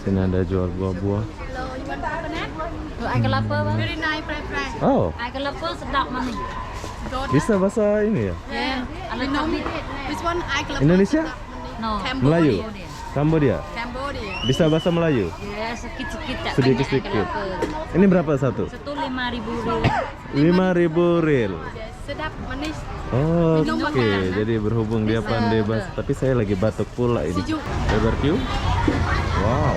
Sini ada jual buah-buah. Ai ke lapar bang? Oh, Ai ke lapar sedap mana? bisa bahasa ini ya? Ya, ada kopi. Indonesia? No. Melayu? Kambodia? Cambodia. Bisa bahasa Melayu? Ya, sedikit-sedikit tak Sedikit-sedikit. banyak ai ke lapar. Ini berapa satu? Satu 5.000 5.000 riel. Sedap manis. Oh, Minum oke. makanan. Jadi berhubung dia pandai bahasa, tapi saya lagi batuk pula ini. Sejuk. Barbecue? Wow.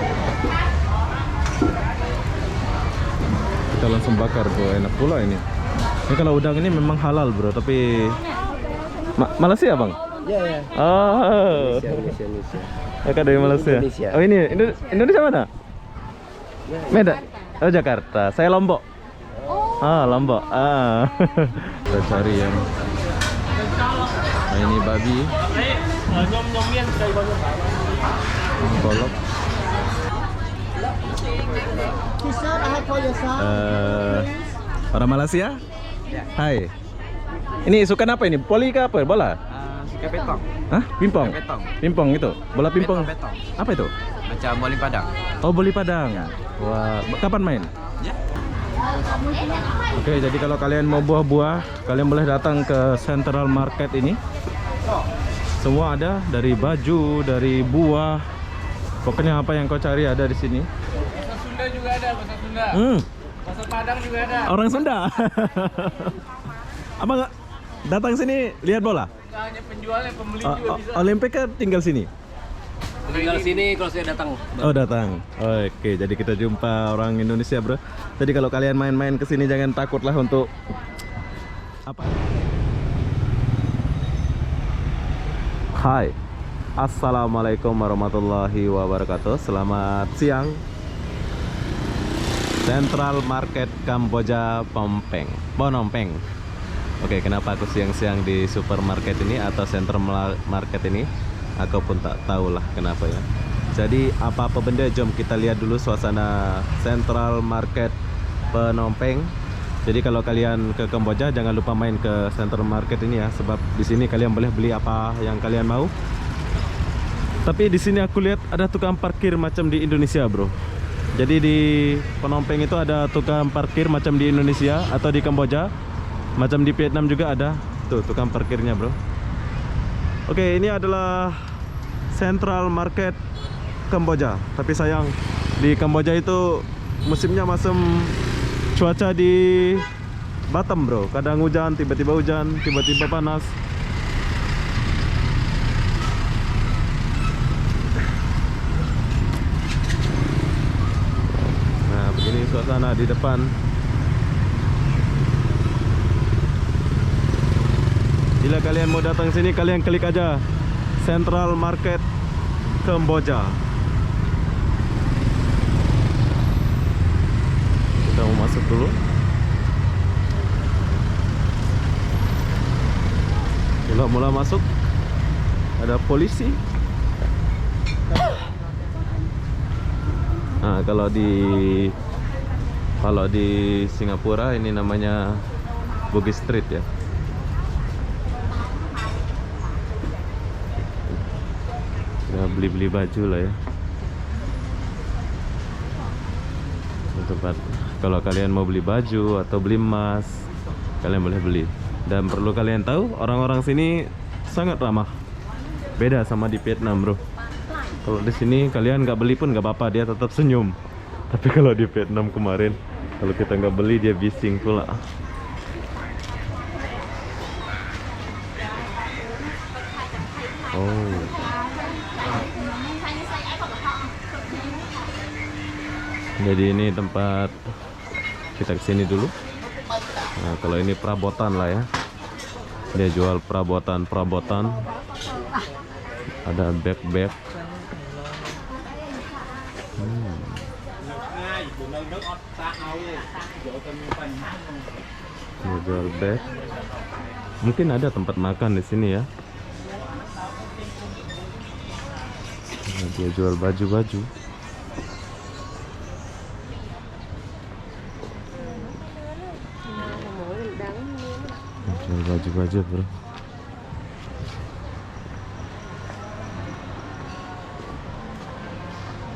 Kita langsung bakar bro, enak pula ini. Ini kalau udang ini memang halal bro, tapi Malaysia bang? Ya, ya. Oh, Indonesia. Kakak dari Malaysia. Indonesia. Oh ini Indonesia mana? Medan. Oh Jakarta. Saya Lombok. Ah Lombok. Ah. Kita cari yang. Nah, ini babi. Golok. Orang Malaysia? Hai. Ini isukan apa ini? Poli ke apa? Bola? Suka petong. Hah? Pimpong? Petong. Pimpong itu? Bola pimpong? Petong. Apa itu? Macam bowling padang. Oh, boli padang. Wah, kapan main? Ya. Oke, jadi kalau kalian mau buah-buah, kalian boleh datang ke Central Market ini. Semua ada, dari baju, dari buah. Pokoknya apa yang kau cari ada di sini. Bahasa Sunda juga ada, bahasa Sunda. Bahasa Padang juga ada. Orang Sunda. Abang datang sini lihat bola. Nggak hanya penjualnya, pembeli juga bisa. Olimpik kan tinggal sini. Tinggal sini kalau saya datang. Oh datang. Oke, jadi kita jumpa orang Indonesia bro. Jadi kalau kalian main-main ke sini jangan takutlah untuk apa? Hai, assalamualaikum warahmatullahi wabarakatuh. Selamat siang. Central Market Kamboja Phnom Penh. Oke, kenapa aku siang-siang di supermarket ini atau Central Market ini? Aku pun tak tahulah kenapa ya. Jadi apa-apa benda, jom kita lihat dulu suasana Central Market Phnom Penh. Jadi kalau kalian ke Kamboja jangan lupa main ke Central Market ini ya, sebab di sini kalian boleh beli apa yang kalian mau. Tapi di sini aku lihat ada tukang parkir macam di Indonesia, bro. Jadi di Phnom Penh itu ada tukang parkir macam di Indonesia atau di Kamboja. Macam di Vietnam juga ada. Tuh tukang parkirnya, bro. Oke, ini adalah Central Market Kamboja. Tapi sayang di Kamboja itu musimnya macam cuaca di Batam, bro. Kadang hujan, tiba-tiba hujan, tiba-tiba panas. Nah, begini suasana di depan. Bila kalian mau datang sini, kalian klik aja Central Market Kamboja. Kita mau masuk dulu. Kalau mula masuk ada polisi. Nah, kalau di Singapura ini namanya Bugis Street ya. Ya, beli-beli baju lah ya. Tempat kalau kalian mau beli baju atau beli emas, kalian boleh beli. Dan perlu kalian tahu, orang-orang sini sangat ramah. Beda sama di Vietnam, bro. Kalau di sini kalian nggak beli pun nggak apa-apa, dia tetap senyum. Tapi kalau di Vietnam kemarin, kalau kita nggak beli dia bising pula. Oh. Jadi ini tempat kita kesini dulu. Nah, kalau ini perabotan lah ya. Dia jual perabotan. Ada bag-bag. Dia jual bag. Mungkin ada tempat makan di sini ya. Nah, dia jual baju-baju. Jual baju-baju, bro.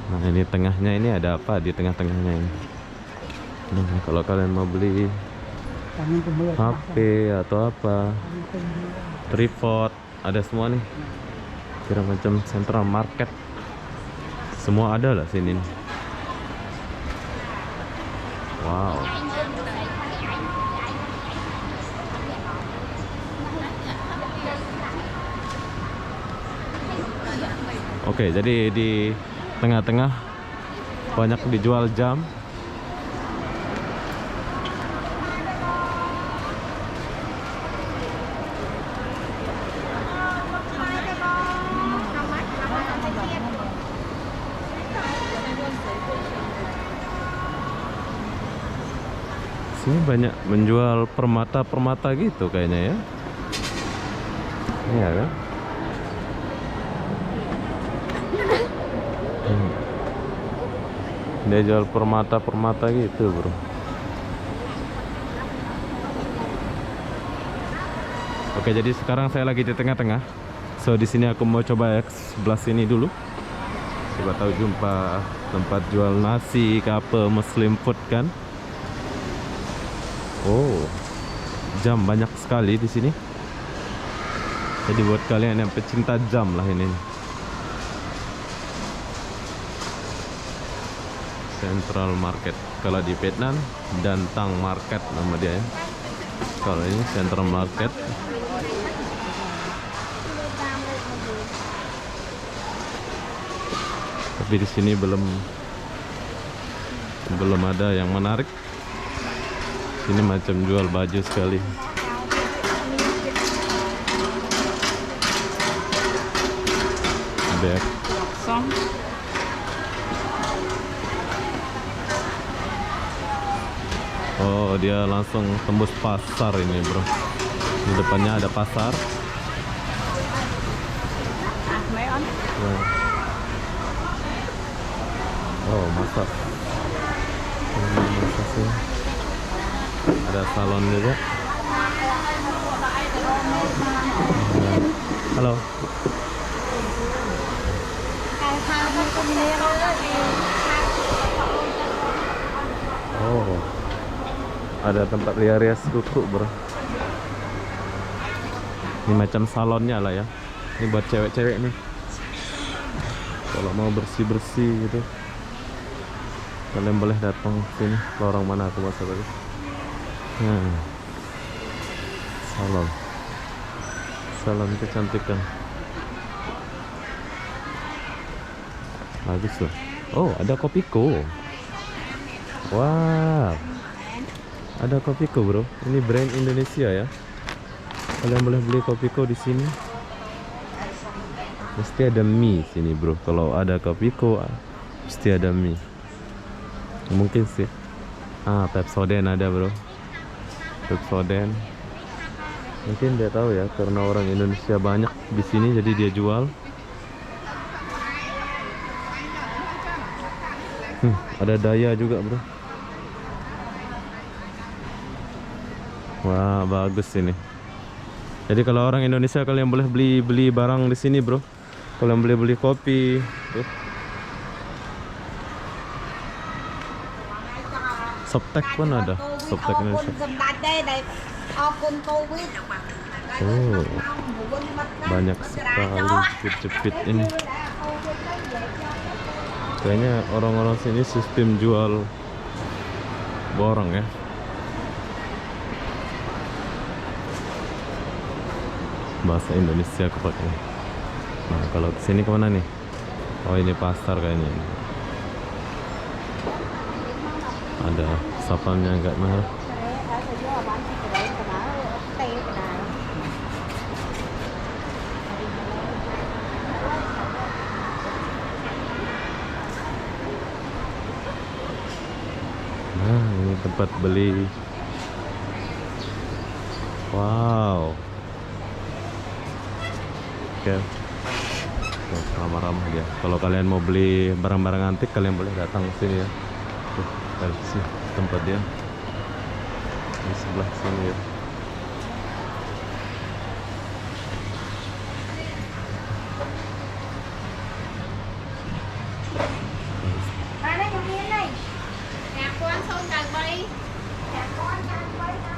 Nah, Nah, ini tengahnya ini ada apa di tengah-tengahnya ini? Nah, kalau kalian mau beli HP atau apa, tripod, ada semua nih. Kira macam Central Market. Semua ada lah sini nih. Wow. Oke, jadi di tengah-tengah banyak dijual jam. Sini banyak menjual permata-permata gitu kayaknya ya. Iya kan? Dia jual permata-permata gitu, bro. Oke, jadi sekarang saya lagi di tengah-tengah. So di sini aku mau coba ya sebelah sini dulu. Coba tahu jumpa tempat jual nasi ke apa, Muslim food kan. Oh, jam banyak sekali di sini. Jadi buat kalian yang pecinta jam lah ini. Central Market. Kalau di Vietnam, Dantang Market nama dia ya. Kalau ini Central Market. Tapi di sini belum ada yang menarik. Ini macam jual baju sekali. Bag. Oh, dia langsung tembus pasar ini, bro. Di depannya ada pasar. Oh, masak. Masak sih. Ada salon juga. Halo. Oh, ada tempat rias-rias kuku, bro. Ini macam salonnya lah ya. Ini buat cewek-cewek nih. Kalau mau bersih-bersih gitu, kalian boleh datang sini. Lorong mana aku masuk tadi? Salon kecantikan. Bagus loh. Oh, ada Kopiko. Wah, ada Kopiko, bro. Ini brand Indonesia ya. Kalian boleh beli Kopiko di sini. Mesti ada mie sini, bro. Kalau ada Kopiko, mesti ada mie. Mungkin sih. Pepsodent ada, bro. Pepsodent. Mungkin dia tahu ya, karena orang Indonesia banyak di sini, jadi dia jual. Ada Daya juga, bro. Wah, bagus ini. Jadi kalau orang Indonesia, kalian boleh beli barang di sini, bro. Kalian boleh beli kopi. Tuh. Softtek pun ada. Softtek Indonesia. Oh, banyak sekali jepit-jepit ini. Kayaknya orang-orang sini sistem jual borong ya. Bahasa Indonesia aku pakai. Nah, kalau kesini kemana nih? Oh, ini pasar kayaknya. Ada sapamnya enggak mahal. Nah, ini tempat beli. Wow. Oke. Ramah-ramah dia. Kalau kalian mau beli barang-barang antik, kalian boleh datang ke sini ya. Tuh, sih tempat dia. Di sebelah sini ya.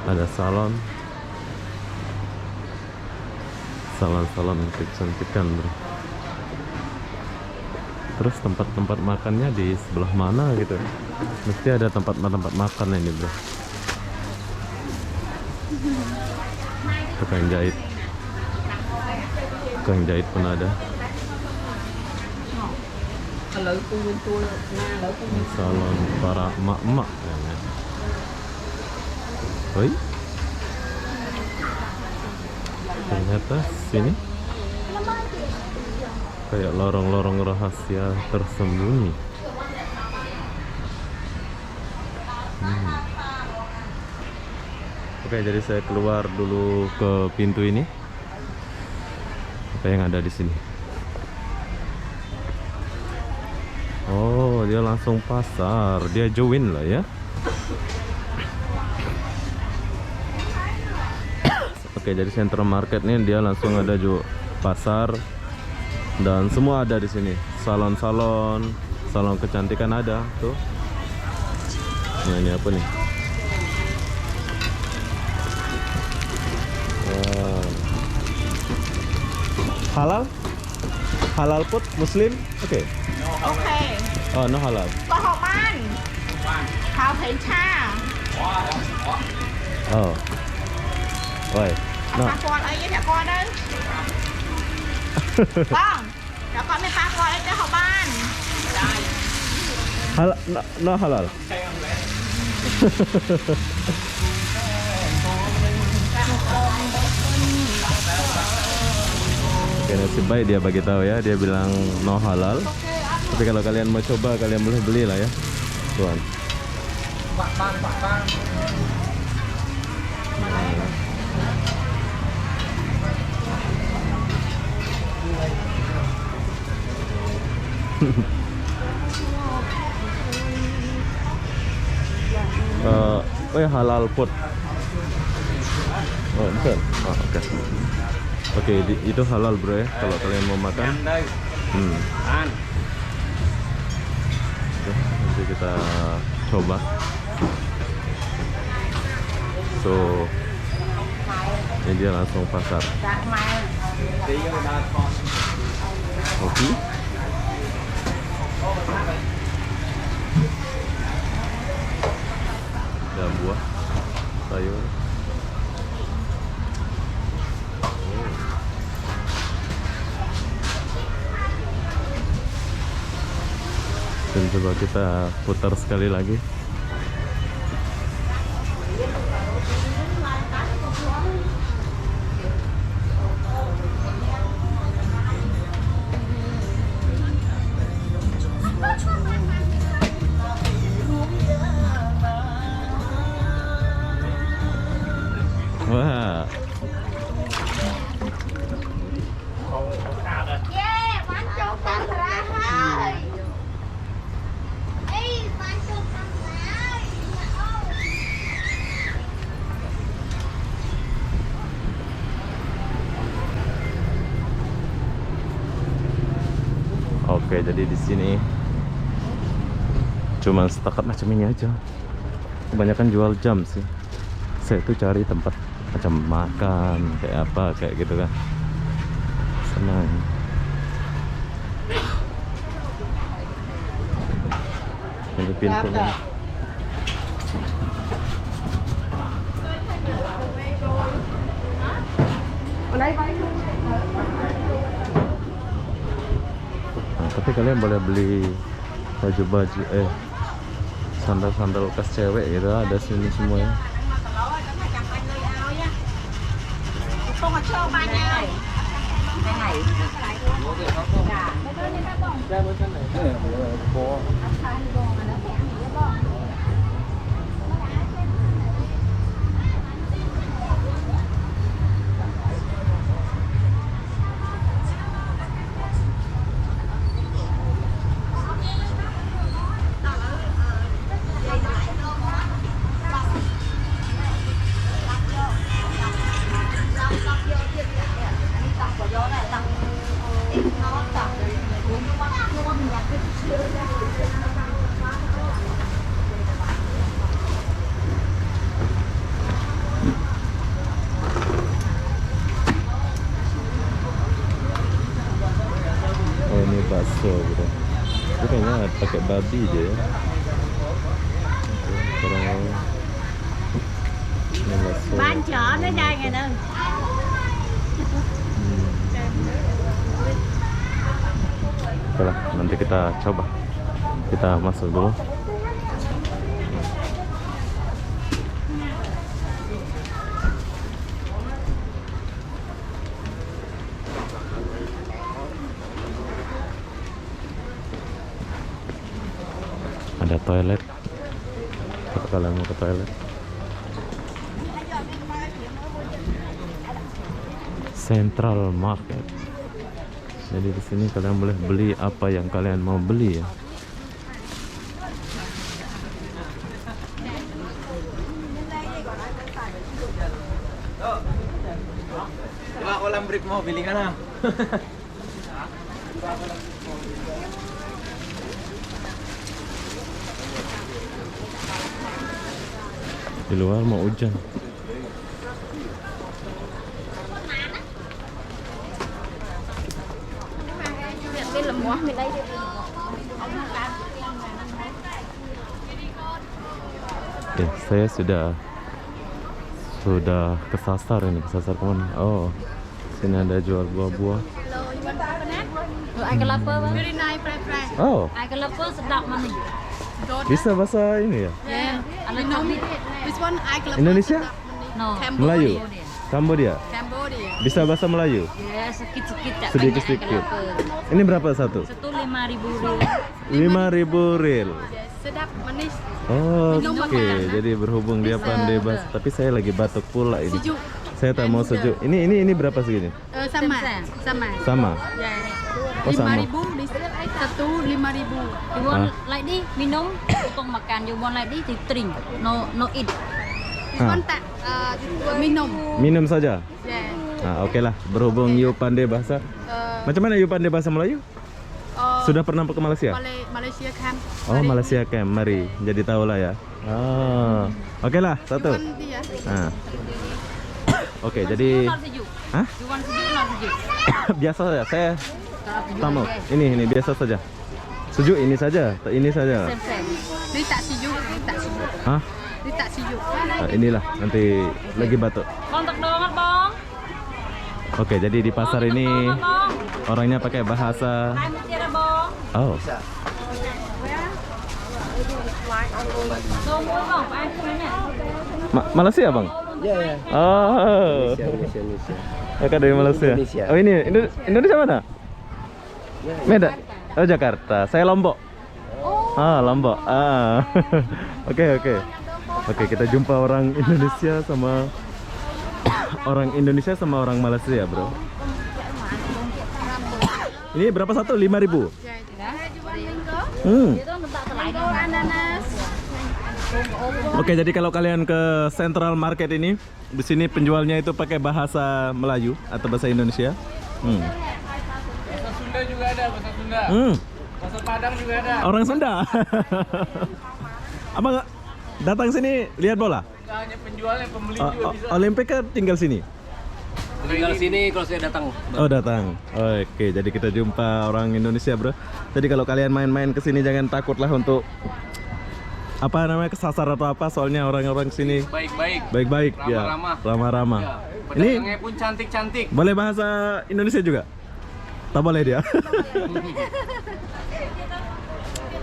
Ada salon. Salon-salon kecantikan, bro. Terus tempat-tempat makannya di sebelah mana gitu? Mesti ada tempat makan ini, bro. Tukang jahit. Tukang jahit pun ada. Salon para emak-emak. Oi. Ternyata sini kayak lorong-lorong rahasia tersembunyi. Oke, jadi saya keluar dulu ke pintu ini. Apa yang ada di sini? Oh, dia langsung pasar. Dia join lah ya. Oke, jadi Central Market ini dia langsung ada juga pasar dan semua ada di sini. Salon-salon, salon kecantikan ada tuh. Nah, ini apa nih? Wow. Halal? Halal food Muslim? Oke. Oh, no halal. Có hộp ăn. Hào thấy cha. Oh. Oi. No. Ba con ấy với mẹ con đây. Con. Đó con với ba con ấy cho hộp ăn. Halal, no halal. Oke, nasib baik dia bagi tahu ya, dia bilang no halal. Tapi kalau kalian mau coba, kalian boleh beli lah ya, tuan. Oh ya, halal food. Oh betul. Oh, oke. Oke, itu halal bro ya. Kalau kalian mau makan. Oke, nanti kita coba. So, ini dia langsung pasar. Kopi. Ada buah, sayur. Dan coba kita putar sekali lagi. Wah. Oke, jadi di sini cuma setakat macam ini aja. Kebanyakan jual jam sih. Saya tuh cari tempat macam makan kayak apa kayak gitu kan. Senang. Ini pintunya. Nah, tapi kalian boleh beli baju-baju sandal-sandal bekas cewek gitu, ada sini semuanya. babi dia ya. Terus ini bakso. Ban chở nó đây ngày nè. Oke lah, nanti kita coba. Kita masuk dulu. Ada toilet. Kalau kalian mau ke toilet. Central Market. Jadi di sini kalian boleh beli apa yang kalian mau beli ya. Coba kolam break mau beli kan? Di luar mau hujan. Đây là món bên đây. Oke, saya sudah kesasar ini. Kesasar kemana? Oh, sini ada jual buah-buah. Rồi ai cái lapper bang? Very nice, fresh. Oh, Ai cái lapper sedap mana? bisa bahasa ini ya? Yeah. Ala kabit. This one I club. Indonesia? No. Melayu? Kambodia? Cambodia. Bisa bahasa Melayu? Ya sedikit-sedikit tak Sedikit-sedikit. banyak. Ini berapa satu? Satu 5.000 ribu. 5.000 riel. Yes. Sedap, manis. Oh, Minum oke. makanan. Jadi berhubung dia pandai bahasa, tapi saya lagi batuk pula ini. Sejuk. Saya tak mau sejuk. Ini berapa segini? Sama. Sama. Sama. Yeah. Oh, sama. 5.000 di satu 5.000. You want like this minum potong makan. You want like this thì drink. No eat. This one tak minum. Minum saja. Yeah. Nah, oke lah. Berhubung you pandai bahasa. Macam mana you pandai bahasa Melayu? Sudah pernah ke Malaysia? Malaysia Camp. Oh, Malaysia Camp. Mari. Jadi tahulah ya. Oh. Oke lah, satu. Dia. Nah. Oke, jadi Not sejuk. Hah? You want sejuk not sejuk. biasa saja. Saya Kalau sejuk tak mau. okay. Ini biasa saja. Sejuk ini saja. Ini saja. Same. Dia tak sejuk, dia tak sejuk. Hah? Dia tak sejuk. Nah, inilah nanti lagi batuk. Bong tak dongat bong. Oke, jadi di pasar ini Bong. orangnya pakai bahasa. Hai mesti ada bong. Oh. Đồ muối bong, phải ăn cái này. Malaysia bang? Ya ya. Oh. Indonesia. Kakak dari Malaysia. Indonesia. Oh ini Indonesia mana? Medan. Oh Jakarta. Saya Lombok. Ah Lombok. Ah. Oke. Oke, kita jumpa orang Indonesia sama orang Malaysia, bro. Ini berapa satu? 5.000. Itu tak terlalu Ananas. Oke, jadi kalau kalian ke Central Market ini, di sini penjualnya itu pakai bahasa Melayu atau bahasa Indonesia. Bahasa Sunda juga ada, bahasa Sunda. Bahasa Padang juga ada. Orang Sunda. Abang datang sini lihat bola. Nggak hanya penjualnya, pembeli juga bisa. Olimpik kan tinggal sini. Tinggal sini kalau saya datang. Oh datang. Oke, jadi kita jumpa orang Indonesia, bro. Jadi kalau kalian main-main ke sini jangan takutlah untuk apa namanya kesasar atau apa, soalnya orang-orang sini Baik-baik. baik-baik ya. Ramah-ramah. Ramah-ramah. Ya, Ini pedagangnya pun cantik-cantik. boleh bahasa Indonesia juga? Tak boleh dia.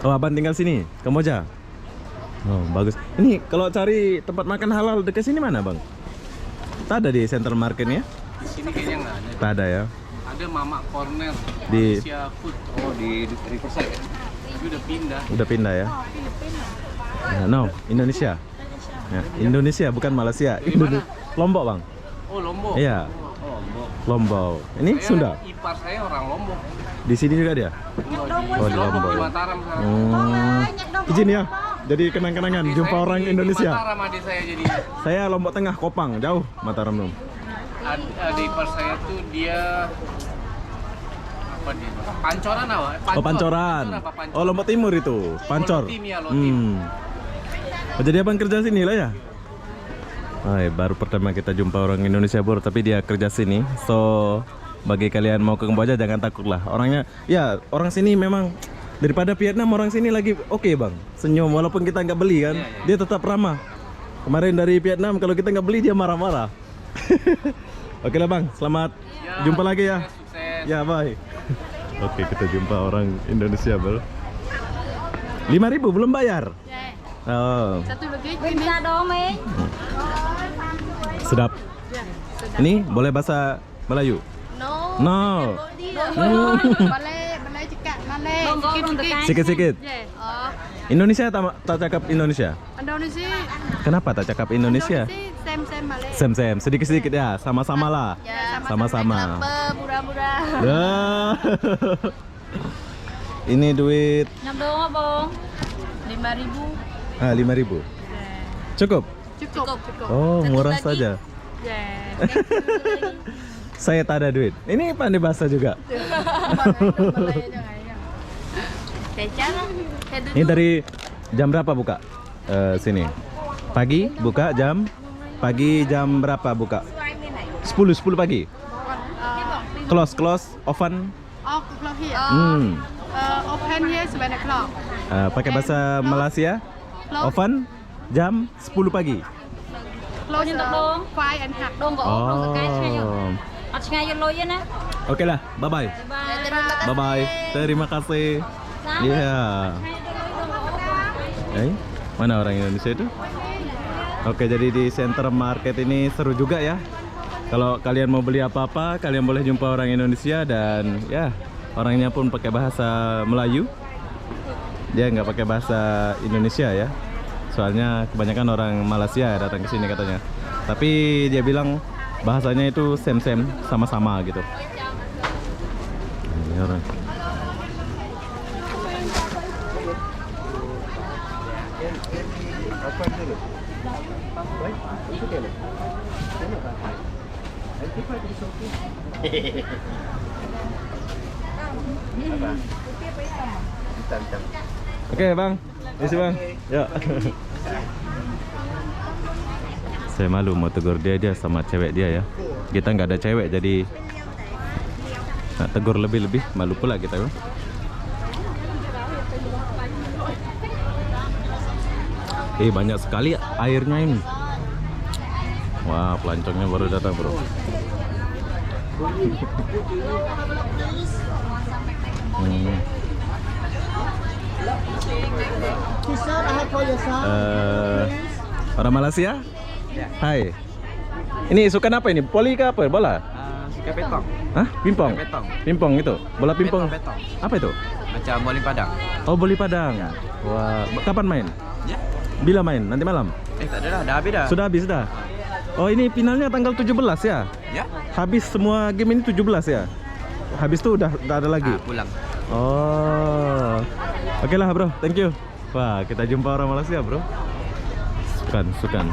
Oh, abang tinggal sini, Kamboja. Oh, bagus. Ini kalau cari tempat makan halal dekat sini mana, Bang? Tak ada di Central Marketnya? Di sini kayaknya nggak ada. Tak ada ya. Ada Mama Corner Di- Malaysia Food. Oh, di Riverside ya? Itu udah pindah. Udah pindah ya? No, Indonesia. Ya, Indonesia bukan Malaysia. Lombok, Bang. Oh, Lombok. Iya. Oh, Lombok. Lombok. Ini Saya Sunda. Ipar saya orang Lombok. Di sini juga dia. Oh, di Lombok. Di Mataram sekarang. Izin ya. Jadi kenang-kenangan jumpa Saya orang di Indonesia. Mataram adik saya jadi. Saya Lombok Tengah, Kopang, jauh Mataram dong. Adik ipar saya tuh dia apa dia? Pancoran apa? Oh, Pancoran. apa, Pancor? Oh, Lombok Timur itu. Pancor. Lotim ya, Lotim. Oh, jadi abang kerja sini lah ya? Baru pertama kita jumpa orang Indonesia, bro, tapi dia kerja sini. So, bagi kalian mau ke Kamboja jangan takut lah. Orangnya, ya orang sini memang Daripada Vietnam orang sini lagi oke bang, senyum walaupun kita nggak beli kan, dia tetap ramah. Kemarin dari Vietnam kalau kita nggak beli dia marah-marah. Oke lah bang, selamat jumpa lagi ya. Sukses. Ya bye. Oke kita jumpa orang Indonesia bro. 5.000 belum bayar. Oh, Satu lagi. Minta dong, Mei. sedap. Ini boleh bahasa Melayu? No. No. Boleh cakap mana? Dong, dong, tekan. Sikit-sikit. Oh, Indonesia tak cakap Indonesia. Indonesia. Kenapa tak cakap Indonesia? Same Malay. Sem sedikit-sedikit ya, sama-sama lah. Ya, Sama-sama. Murah-murah. Dah. Ini duit Nhầm đúng không bông? 5.000. 5.000. Cukup? Cukup. Oh, Satu murah lagi. saja. Yeah. Saya tak ada duit. Ini pandai bahasa juga. Ini dari jam berapa buka? Sini. Pagi buka jam berapa buka? 10 pagi. Close open. Oh, o'clock here. Open here 7 o'clock. Pakai bahasa Malaysia. Open jam 10 pagi. Close Như tập đôn. 5 and half. Đôn có ốp, đôn có cái ngay vô. Oh. Ở ngay vô lôi á. Oke lah, bye-bye. Bye. Bye-bye. Terima kasih. Sama. Iya. Mana orang Indonesia itu? Oke, jadi di center market ini seru juga ya. Kalau kalian mau beli apa-apa, kalian boleh jumpa orang Indonesia dan ya, orangnya pun pakai bahasa Melayu. Dia nggak pakai bahasa Indonesia ya. Soalnya kebanyakan orang Malaysia datang ke sini katanya. Tapi dia bilang bahasanya itu same sama-sama gitu. Ini orang. Oke bang, isi bang. Ya. Saya malu mau tegur dia sama cewek dia ya. Kita nggak ada cewek jadi nak tegur lebih malu pula kita ya. Banyak sekali airnya ini. Wah, pelancongnya baru datang bro. Orang Malaysia? Hai. Ini isukan apa ini? Poli ke apa? Bola? Suka petong. Hah? Pimpong? Petong. Pimpong itu? Bola pimpong? Petong. Apa itu? Macam bowling padang. Oh, boli padang. Wah, kapan main? Ya. Bila main? Nanti malam? Tak ada dah. Dah habis dah. Sudah habis dah? Oh, ini finalnya tanggal 17 ya? Ya. Habis semua game ini 17 ya? Habis itu udah ada lagi? Pulang. Oh. Oke lah bro, thank you. Wah, kita jumpa orang Malaysia bro. Sukan.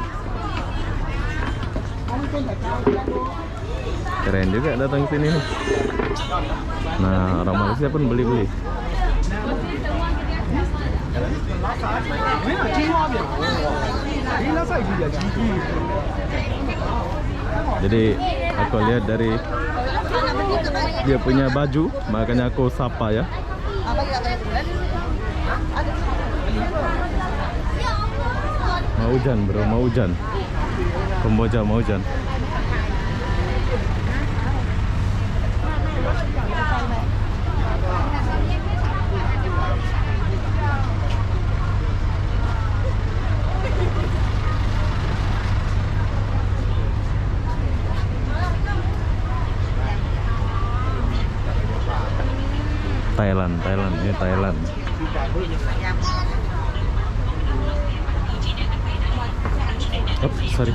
Keren juga datang ke sini. Nah, orang Malaysia pun beli-beli. Jadi aku lihat dari dia punya baju, makanya aku sapa ya. Mau hujan bro, mau hujan. Kamboja mau hujan. Thailand, ini Thailand. Oh, sorry.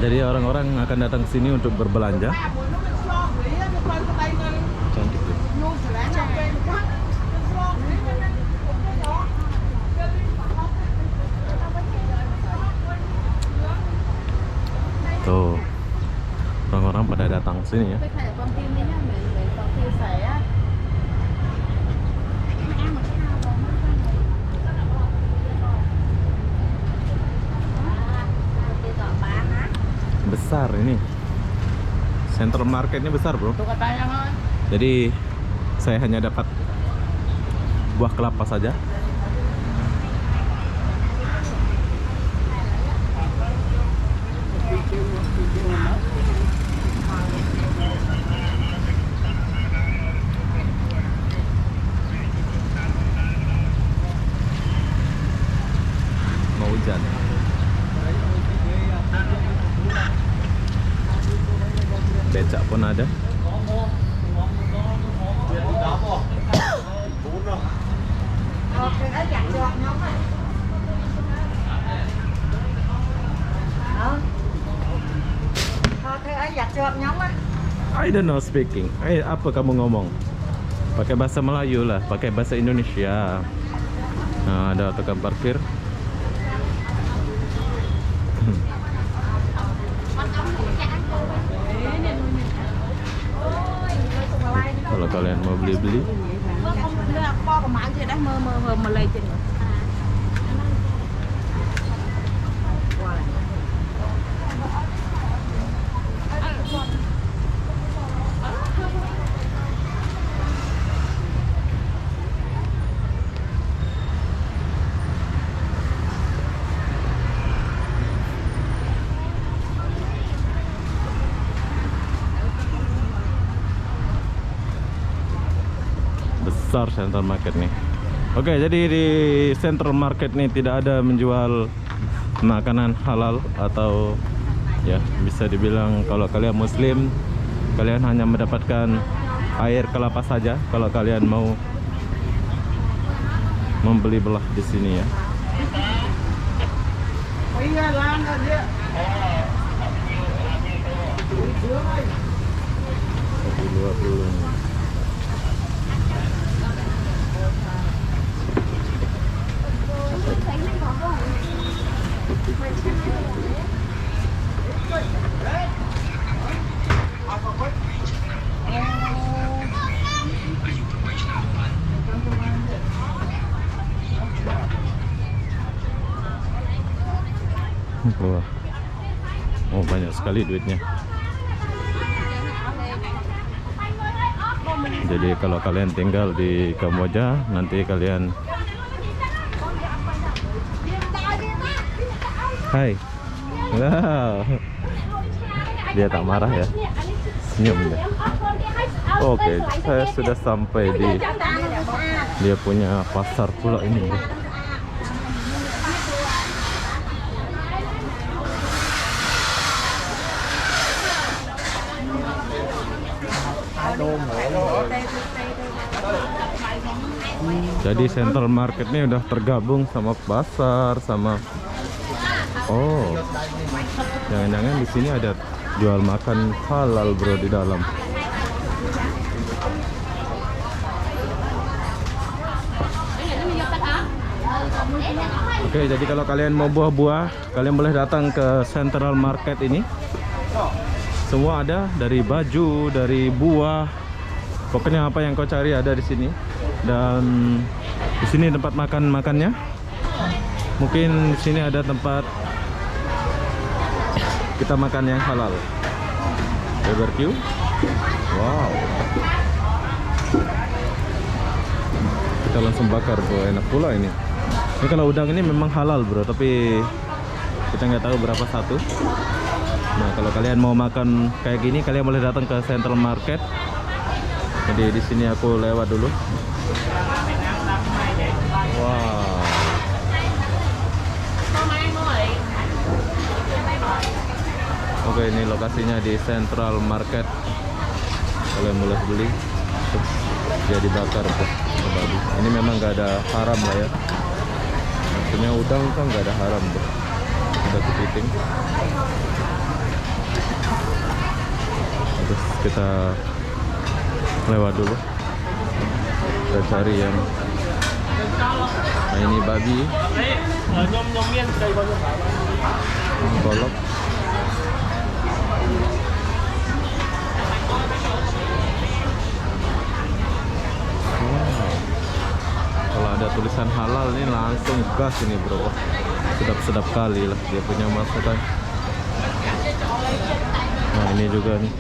Jadi orang-orang akan datang ke sini untuk berbelanja. Cantik tuh. Tuh, orang-orang pada datang ke sini ya. Besar ini. Central Market ini besar bro. Tuh katanya kan. Jadi saya hanya dapat buah kelapa saja. Mau hujan. Becak pun ada. I don't know speaking. Apa kamu ngomong? Pakai bahasa Melayu lah, pakai bahasa Indonesia. Nah, ada tukang parkir. Kalau kalian mau beli-beli, besar Central Market nih. Oke, jadi di Central Market nih tidak ada menjual makanan halal, atau ya bisa dibilang kalau kalian muslim, kalian hanya mendapatkan air kelapa saja kalau kalian mau membeli belah di sini ya. Wah, oh banyak sekali duitnya. Jadi kalau kalian tinggal di Kamboja, nanti kalian hai, wow, dia tak marah ya, senyum dia. Oke, saya sudah sampai di dia punya pasar pula ini. Jadi Central Market ini udah tergabung sama pasar, sama oh, jangan-jangan di sini ada jual makan halal bro di dalam. Oke, jadi kalau kalian mau buah-buah, kalian boleh datang ke Central Market ini. Semua ada, dari baju, dari buah, pokoknya apa yang kau cari ada di sini. Dan di sini tempat makan-makannya. Mungkin di sini ada tempat kita makan yang halal. Barbecue. Wow. Kita langsung bakar bro, enak pula ini. Ini kalau udang ini memang halal bro, tapi kita nggak tahu berapa satu. Nah, kalau kalian mau makan kayak gini, kalian boleh datang ke Central Market. Jadi di sini aku lewat dulu. Wow. Oke, ini lokasinya di Central Market. Kalian boleh beli. Dia dibakar tuh. Ini memang nggak ada haram lah ya. Maksudnya udang kan nggak ada haram tuh. Ada kepiting. Terus kita lewat dulu. Kita cari yang nah ini babi, golok. Kalau ada tulisan halal nih langsung gas ini bro. Sedap-sedap kali lah dia punya masakan. Nah ini juga nih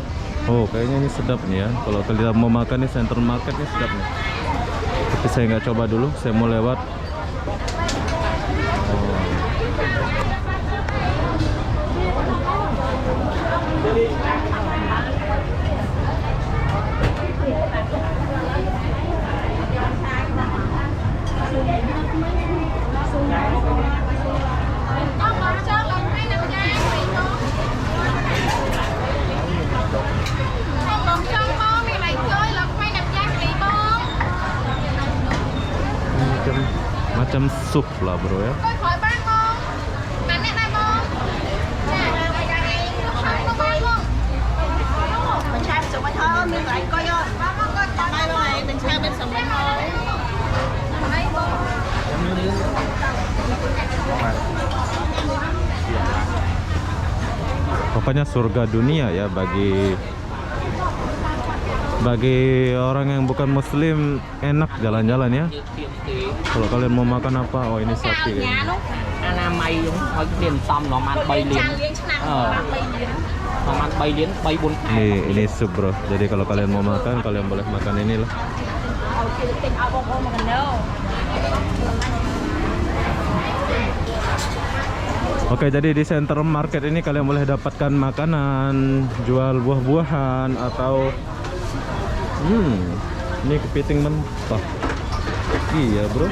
Oh, kayaknya ini sedap nih ya. Kalau kalian mau makan nih Central Market nih sedap nih. Tapi saya nggak coba dulu, saya mau lewat. Oh. Macam sup lah bro ya. Mình trai sụp anh thôi, mình lại coi ơi. Đây bên này mình trai bên sụp anh thôi. Pokoknya surga dunia ya bagi orang yang bukan muslim, enak jalan-jalan ya. Kalau kalian mau makan apa? Oh ini sapi ya. Anamay giống hơi liền xong nó ăn bay liền nó ăn bay liền bay buồn Ini sup bro. Jadi kalau kalian mau makan, kalian boleh makan inilah. Oke, jadi di Central Market ini kalian boleh dapatkan makanan, jual buah-buahan atau ini kepiting mentah. Iya bro.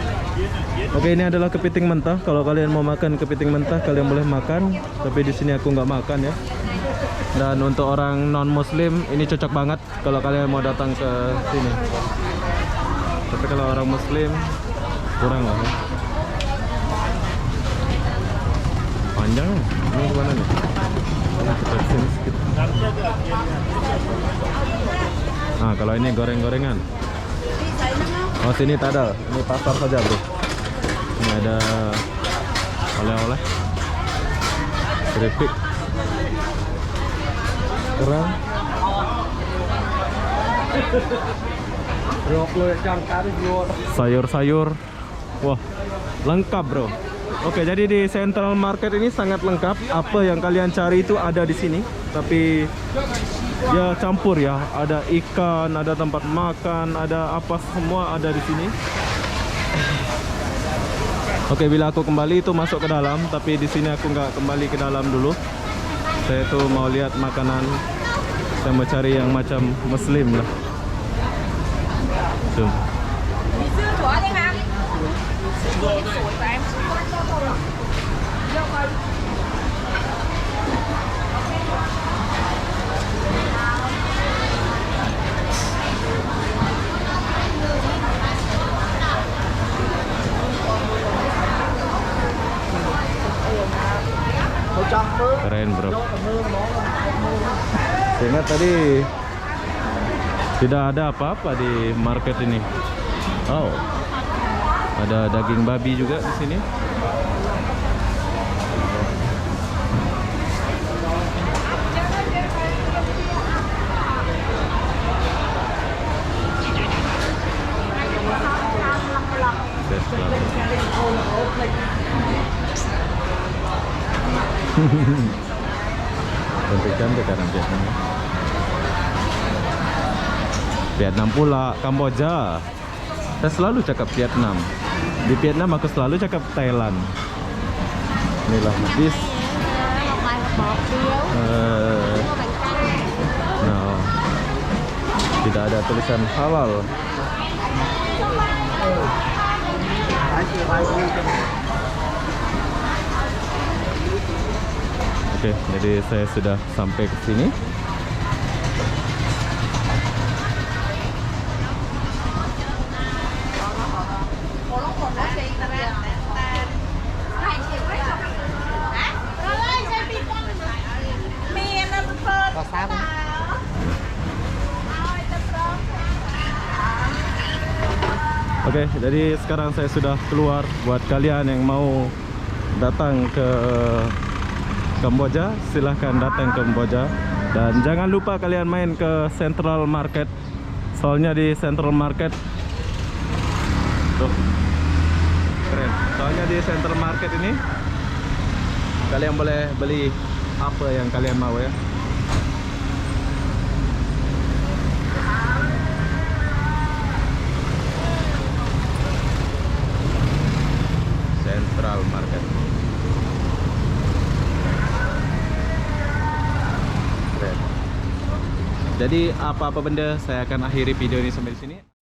Oke, ini adalah kepiting mentah. Kalau kalian mau makan kepiting mentah, kalian boleh makan. Tapi di sini aku nggak makan ya. Dan untuk orang non muslim ini cocok banget kalau kalian mau datang ke sini. Tapi kalau orang muslim kurang lah ya. Panjang ini gimana nih? Kita sini sedikit. Nah, kalau ini goreng-gorengan. Oh, sini tak ada. Ini pasar saja, bro. Ini ada oleh-oleh, keripik, kerang, sayur-sayur. Wah, lengkap, bro. Oke, jadi di Central Market ini sangat lengkap. Apa yang kalian cari itu ada di sini. Tapi ya campur ya. Ada ikan, ada tempat makan, ada apa semua ada di sini. Oke, bila aku kembali itu masuk ke dalam. Tapi di sini aku nggak kembali ke dalam dulu. Saya tuh mau lihat makanan. Saya mau cari yang macam Muslim lah. Tuh. Keren bro. Sehingga tadi tidak ada apa-apa di market ini. Oh, ada daging babi juga di sini. Cantik kan Vietnam. Vietnam pula, Kamboja. Saya selalu cakap Vietnam. Di Vietnam aku selalu cakap Thailand. Inilah bis. Nah, tidak ada tulisan halal. Oke, jadi saya sudah sampai ke sini. Oke, jadi sekarang saya sudah keluar. Buat kalian yang mau datang ke Kamboja, silahkan datang ke Kamboja. Dan jangan lupa kalian main ke Central Market. Soalnya di Central Market tuh, keren. Soalnya di Central Market ini kalian boleh beli apa yang kalian mau ya. Jadi apa-apa benda saya akan akhiri video ini sampai di sini.